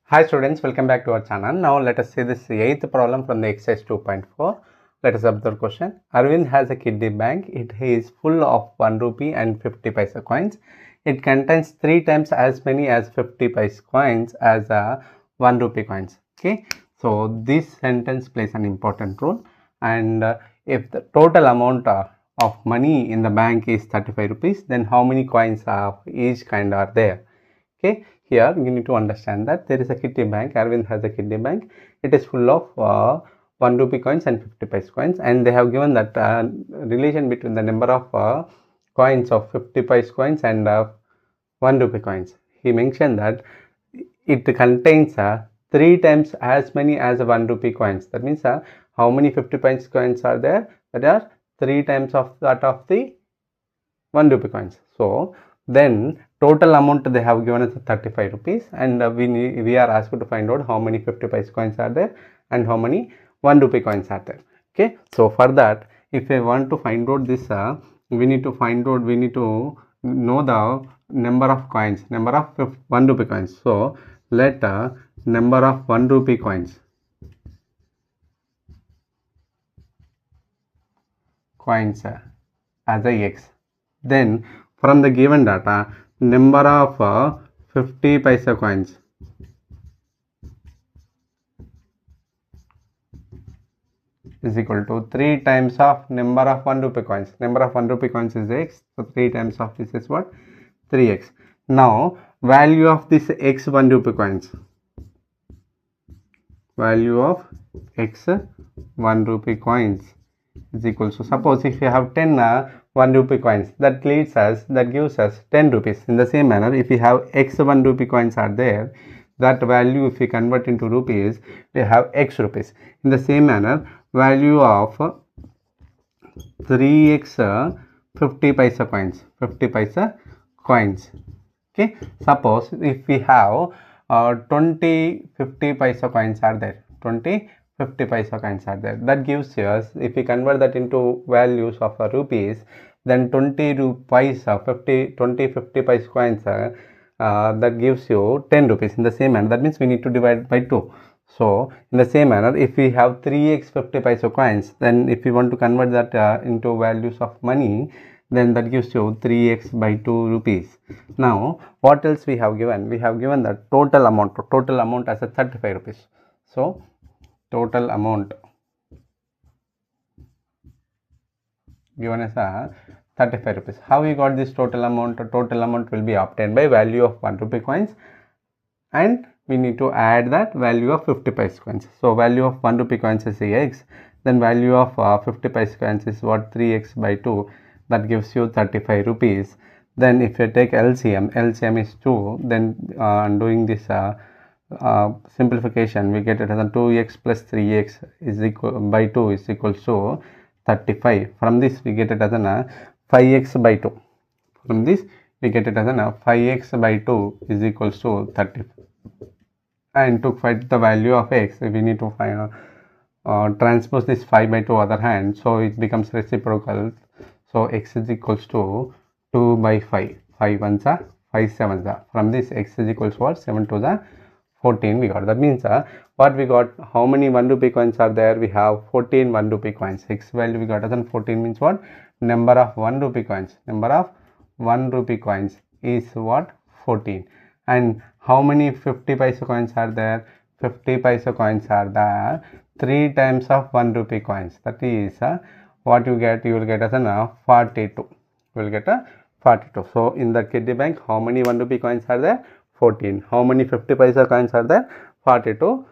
Hi students, welcome back to our channel. Now let us see this 8th problem from the exercise 2.4. Let us observe question. Arvind has a kiddie bank. It is full of 1 rupee and 50 paisa coins. It contains 3 times as many as 50 paisa coins as 1 rupee coins. Okay, so this sentence plays an important role, and if the total amount of money in the bank is 35 rupees, then how many coins of each kind are there? Okay, here you need to understand that there is a kitty bank. Arvind has a kitty bank. It is full of 1 rupee coins and 50 paise coins, and they have given that relation between the number of coins of 50 paise coins and 1 rupee coins. He mentioned that it contains 3 times as many as 1 rupee coins. That means how many 50 paise coins are there? That are 3 times of that of the 1 rupee coins. So then total amount they have given us 35 rupees, and we are asked to find out how many 50 paise coins are there and how many 1 rupee coins are there. Okay, so for that, if I want to find out this, we need to know the number of coins, number of 1 rupee coins. So let number of 1 rupee coins as a x. Then from the given data, number of 50 paisa coins is equal to 3 times of number of 1 rupee coins. Number of 1 rupee coins is x, so 3 times of this is what? 3x. Now value of this x 1 rupee coins, value of x 1 rupee coins is equal to, suppose if you have 10 1 rupee coins, that gives us 10 rupees. In the same manner, if you have x 1 rupee coins are there, that value if we convert into rupees, we have x rupees. In the same manner, value of 3x 50 paisa coins, okay. Suppose if we have 20 50 paisa coins are there, 20 50 paisa coins are there, that gives us, if we convert that into values of rupees, then 20 rupees 20 50 paisa coins that gives you 10 rupees. In the same manner, that means we need to divide by 2. So in the same manner, if we have 3x 50 paisa coins, then if we want to convert that into values of money, then that gives you 3x by 2 rupees. Now what else we have given? We have given the total amount as a 35 rupees. So total amount given as a 35 rupees. How we got this total amount? Total amount will be obtained by value of 1 rupee coins, and we need to add that value of 50 paise coins. So value of 1 rupee coins is x, then value of 50 paise coins is what? 3x by 2, that gives you 35 rupees. Then if you take LCM is 2, then doing this simplification, we get it as a 2x plus 3x is equal by 2 is equals to 35. From this we get it as a 5x by 2. From this we get it as a 5x by 2 is equals to 35. And to find the value of x, we need to find transpose this 5 by 2 other hand, so it becomes reciprocal. So x is equals to 2 by 5. 5 ones are 5 sevens are. From this x is equals to what? 7 to the 14 we got. That means what we got? How many 1 rupee coins are there? We have 14 1 rupee coins. X value we got as 14 means what? Number of 1 rupee coins. Number of 1 rupee coins is what? 14. And how many 50 paisa coins are there? 50 paisa coins are there 3 times of 1 rupee coins. That is what you get? You will get as a 42. You will get a 42. So in the kiddie bank, how many 1 rupee coins are there? 14. How many 50 paisa coins are there? 42.